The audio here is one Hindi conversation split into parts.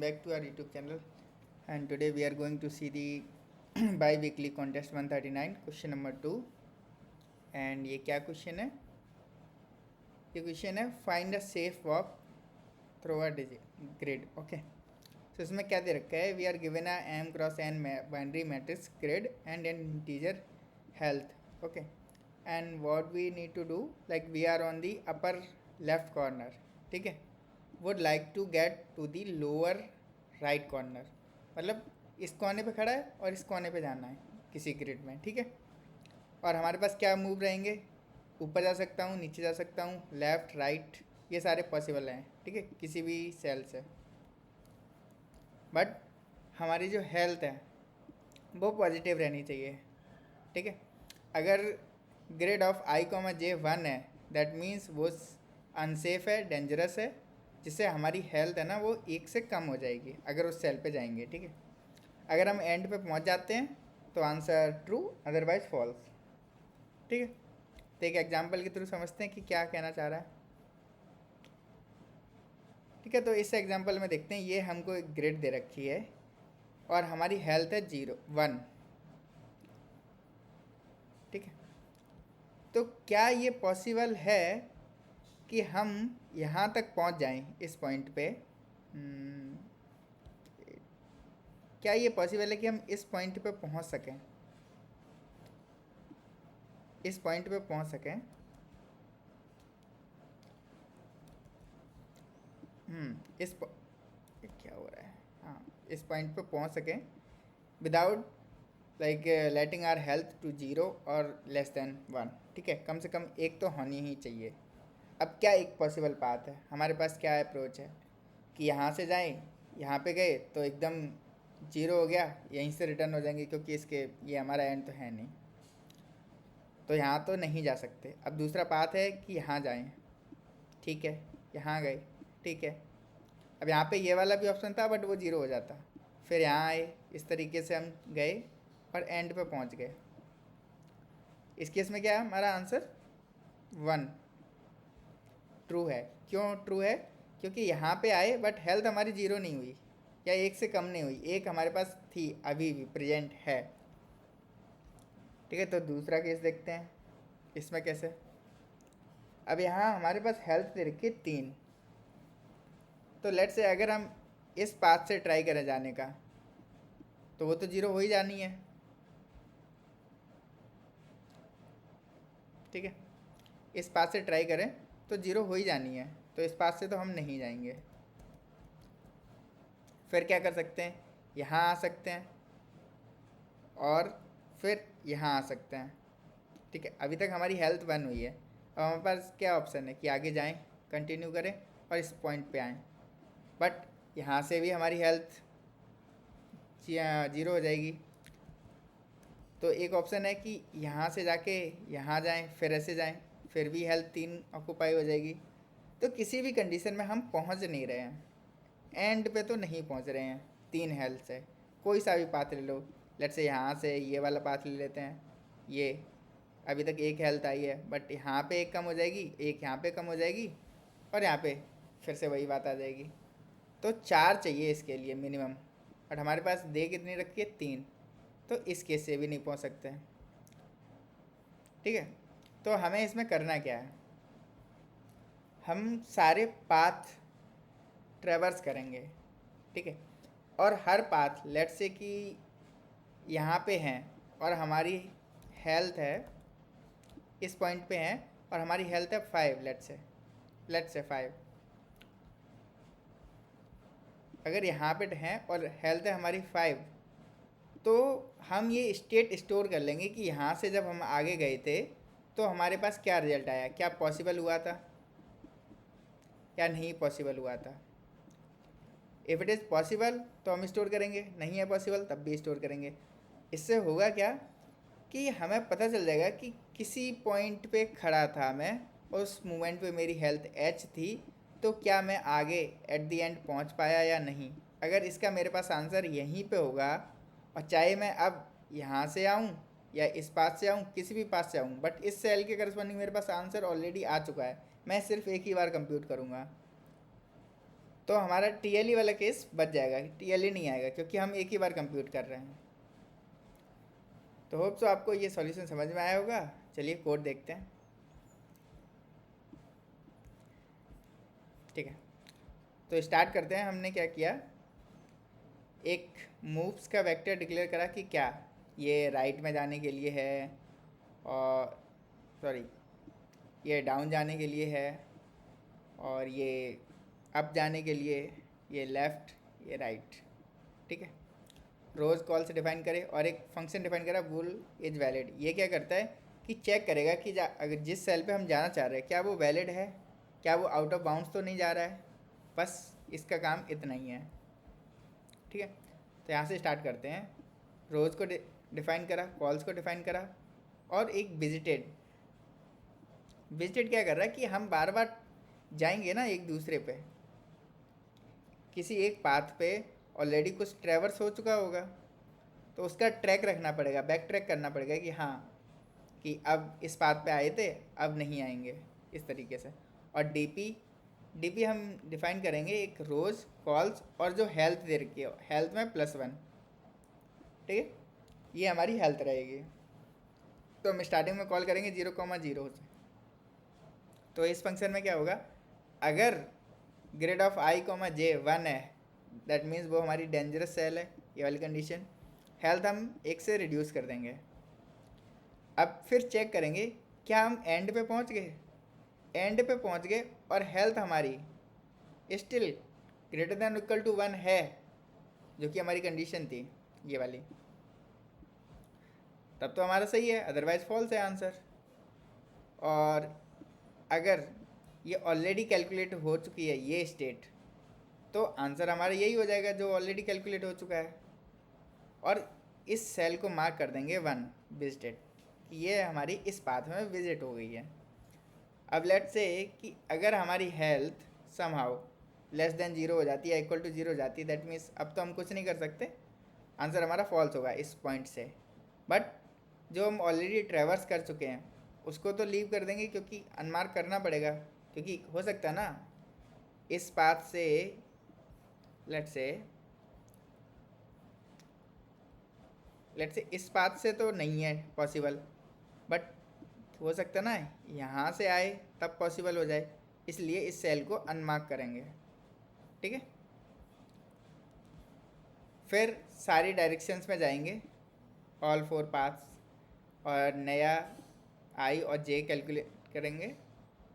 Back to our YouTube channel, and today we are going to see the bi-weekly contest 139 question number 2. And ये क्या क्वेश्चन है? ये क्वेश्चन है find a safe walk through a grid. Okay, तो इसमें क्या दे रखा है? We are given a m cross n binary matrix grid and an integer health. Okay, and what we need to do, like we are on the upper left corner. ठीक है, would like to get to the lower right corner. मतलब इस कोने पे खड़ा है और इस कोने पे जाना है किसी ग्रिड में. ठीक है, और हमारे पास क्या मूव रहेंगे? ऊपर जा सकता हूँ, नीचे जा सकता हूँ, लेफ़्ट राइट, ये सारे पॉसिबल हैं. ठीक है, किसी भी सेल से. बट हमारी जो हेल्थ है वो पॉजिटिव रहनी चाहिए. ठीक है, अगर ग्रिड ऑफ i,j 1 है, दैट मीन्स वो अनसेफ है, डेंजरस है, जिससे हमारी हेल्थ है ना वो 1 से कम हो जाएगी अगर उस सेल पे जाएंगे. ठीक है, अगर हम एंड पे पहुंच जाते हैं तो आंसर ट्रू, अदरवाइज फॉल्स. ठीक है, तो एक एग्जांपल के थ्रू समझते हैं कि क्या कहना चाह रहा है. ठीक है, तो इस एग्जांपल में देखते हैं. ये हमको एक ग्रिड दे रखी है और हमारी हेल्थ है 1. ठीक है, तो क्या ये पॉसिबल है कि हम यहाँ तक पहुँच जाएं इस पॉइंट पे? क्या ये पॉसिबल है कि हम इस पॉइंट पे पहुँच सकें, इस पॉइंट पे पहुँच सकें? क्या हो रहा है? हाँ, इस पॉइंट पे पहुँच सकें without like letting our health to 0 और लेस देन 1. ठीक है, कम से कम एक तो होनी ही चाहिए. अब क्या एक पॉसिबल पाथ है? हमारे पास क्या अप्रोच है कि यहाँ से जाएं, यहाँ पे गए तो एकदम 0 हो गया, यहीं से रिटर्न हो जाएंगे क्योंकि इसके ये हमारा एंड तो है नहीं, तो यहाँ तो नहीं जा सकते. अब दूसरा पाथ है कि यहाँ जाएं. ठीक है, यहाँ गए. ठीक है, अब यहाँ पे ये वाला भी ऑप्शन था बट वो 0 हो जाता. फिर यहाँ आए, इस तरीके से हम गए और एंड पे पहुँच गए. इस केस में क्या है? हमारा आंसर 1 ट्रू है. क्यों ट्रू है? क्योंकि यहाँ पे आए बट हेल्थ हमारी 0 नहीं हुई या 1 से कम नहीं हुई, 1 हमारे पास थी, अभी भी प्रेजेंट है. ठीक है, तो दूसरा केस देखते हैं. इसमें कैसे? अब यहाँ हमारे पास हेल्थ दे रखी है 3. तो लेट से अगर हम इस पाथ से ट्राई करें जाने का तो वो तो 0 हो ही जानी है. ठीक है, इस पाथ से ट्राई करें तो 0 हो ही जानी है, तो इस पाथ से तो हम नहीं जाएंगे. फिर क्या कर सकते हैं? यहाँ आ सकते हैं और फिर यहाँ आ सकते हैं. ठीक है, अभी तक हमारी हेल्थ 1 हुई है. अब हमारे पास क्या ऑप्शन है कि आगे जाएं, कंटिन्यू करें और इस पॉइंट पे आएँ. बट यहाँ से भी हमारी हेल्थ 0 हो जाएगी. तो एक ऑप्शन है कि यहाँ से जाके यहाँ जाएं, फिर ऐसे जाएं, फिर भी हेल्थ 3 ऑक्यूपाई हो जाएगी. तो किसी भी कंडीशन में हम पहुँच नहीं रहे हैं, एंड पे तो नहीं पहुँच रहे हैं 3 हेल्थ से. कोई सा भी पाथ ले लो. लेट से यहाँ से ये वाला पाथ ले लेते हैं. ये अभी तक 1 हेल्थ आई है बट यहाँ पे 1 कम हो जाएगी, 1 यहाँ पे कम हो जाएगी और यहाँ पे फिर से वही बात आ जाएगी. तो 4 चाहिए इसके लिए मिनिमम, बट हमारे पास दे कितनी रखी है? 3. तो इस केस से भी नहीं पहुँच सकते हैं. ठीक है, तो हमें इसमें करना क्या है? हम सारे पाथ ट्रेवर्स करेंगे. ठीक है, और हर पाथ लेट से कि यहाँ पे हैं और हमारी हेल्थ है इस पॉइंट पे है और हमारी हेल्थ है 5. लेट से 5. अगर यहाँ पे हैं और हेल्थ है हमारी 5, तो हम ये स्टेट स्टोर कर लेंगे कि यहाँ से जब हम आगे गए थे तो हमारे पास क्या रिजल्ट आया, क्या पॉसिबल हुआ था या नहीं पॉसिबल हुआ था. इफ़ इट इज़ पॉसिबल तो हम स्टोर करेंगे, नहीं है पॉसिबल तब भी स्टोर करेंगे. इससे होगा क्या कि हमें पता चल जाएगा कि किसी पॉइंट पे खड़ा था मैं, उस मोमेंट पे मेरी हेल्थ एच थी, तो क्या मैं आगे एट द एंड पहुंच पाया या नहीं. अगर इसका मेरे पास आंसर यहीं पे होगा, और चाहे मैं अब यहाँ से आऊँ या इस पास से आऊँ, किसी भी पास से आऊँ, बट इस सेल के करस्पॉन्डिंग मेरे पास आंसर ऑलरेडी आ चुका है, मैं सिर्फ एक ही बार कंप्यूट करूँगा. तो हमारा टी वाला केस बच जाएगा, टी नहीं आएगा क्योंकि हम एक ही बार कंप्यूट कर रहे हैं। तो होप सो आपको ये सॉल्यूशन समझ में आया होगा। चलिए कोड देखते हैं। ठीक है, तो स्टार्ट करते हैं। हमने क्या किया, एक मूव्स का वेक्टर डिक्लेयर करा कि क्या ये राइट में जाने के लिए है, और सॉरी ये डाउन जाने के लिए है, और ये अप जाने के लिए, ये लेफ़्ट, ये राइट। ठीक है, रोज़ कॉल से डिफाइन करे और एक फंक्शन डिफाइन करा बुल इज वैलिड। ये क्या करता है कि चेक करेगा कि अगर जिस सेल पे हम जाना चाह रहे हैं क्या वो वैलिड है, क्या वो आउट ऑफ बाउंड्स तो नहीं जा रहा है। बस इसका काम इतना ही है। ठीक है, तो यहाँ से स्टार्ट करते हैं। रोज़ को डिफाइन करा, कॉल्स को डिफाइन करा, और एक विजिटेड क्या कर रहा है कि हम बार बार जाएंगे ना एक दूसरे पे, किसी एक पाथ पे ऑलरेडी कुछ ट्रैवर्स हो चुका होगा, तो उसका ट्रैक रखना पड़ेगा, बैक ट्रैक करना पड़ेगा कि हाँ कि अब इस पाथ पे आए थे, अब नहीं आएंगे, इस तरीके से। और डीपी हम डिफाइन करेंगे एक रोज़, कॉल्स और जो हेल्थ दे रखी है, हेल्थ में +1। ठीक है, ये हमारी हेल्थ रहेगी। तो हम स्टार्टिंग में कॉल करेंगे 0,0 से। तो इस फंक्शन में क्या होगा, अगर ग्रेड ऑफ i, j 1 है, दैट मीन्स वो हमारी डेंजरस सेल है, ये वाली कंडीशन। हेल्थ हम 1 से रिड्यूस कर देंगे। अब फिर चेक करेंगे क्या हम एंड पे पहुंच गए। एंड पे पहुंच गए और हेल्थ हमारी still greater than equal to 1 है, जो कि हमारी कंडीशन थी ये वाली, तब तो हमारा सही है, अदरवाइज फॉल्स है आंसर। और अगर ये ऑलरेडी कैलकुलेट हो चुकी है ये स्टेट, तो आंसर हमारा यही हो जाएगा जो ऑलरेडी कैलकुलेट हो चुका है। और इस सेल को मार्क कर देंगे 1 विजिटेड, कि ये हमारी इस पाथ में विजिट हो गई है। अब लेट्स से कि अगर हमारी हेल्थ समहाउ <0 हो जाती है, इक्वल टू 0 हो जाती है, दैट मीन्स अब तो हम कुछ नहीं कर सकते, आंसर हमारा फॉल्स होगा इस पॉइंट से। बट जो हम ऑलरेडी ट्रैवर्स कर चुके हैं उसको तो लीव कर देंगे, क्योंकि अनमार्क करना पड़ेगा, क्योंकि हो सकता है ना इस पाथ से, लेट्स से इस पाथ से तो नहीं है पॉसिबल, बट हो सकता है ना यहाँ से आए तब पॉसिबल हो जाए, इसलिए इस सेल को अनमार्क करेंगे। ठीक है, फिर सारी डायरेक्शंस में जाएंगे, ऑल 4 पाथ्स, और नया i और j कैलकुलेट करेंगे,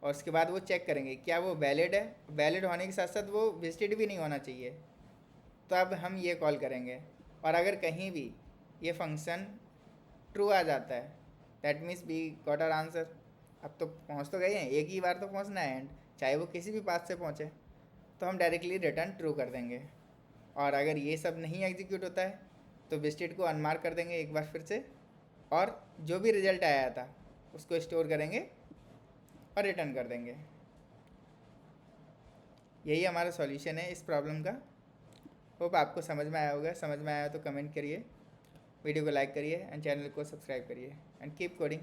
और उसके बाद वो चेक करेंगे क्या वो वैलिड है। वैलिड होने के साथ साथ वो विजिटेड भी नहीं होना चाहिए, तो अब हम ये कॉल करेंगे। और अगर कहीं भी ये फंक्शन ट्रू आ जाता है, that means we got our answer. अब तो पहुंच तो गए हैं, एक ही बार तो पहुंचना है एंड, चाहे वो किसी भी पाथ से पहुंचे, तो हम डायरेक्टली रिटर्न ट्रू कर देंगे। और अगर ये सब नहीं एग्जीक्यूट होता है तो विजिटेड को अनमार्क कर देंगे एक बार फिर से, और जो भी रिजल्ट आया था उसको स्टोर करेंगे और रिटर्न कर देंगे। यही हमारा सॉल्यूशन है इस प्रॉब्लम का। होप आपको समझ में आया होगा। समझ में आया तो कमेंट करिए, वीडियो को लाइक करिए एंड चैनल को सब्सक्राइब करिए, एंड कीप कोडिंग।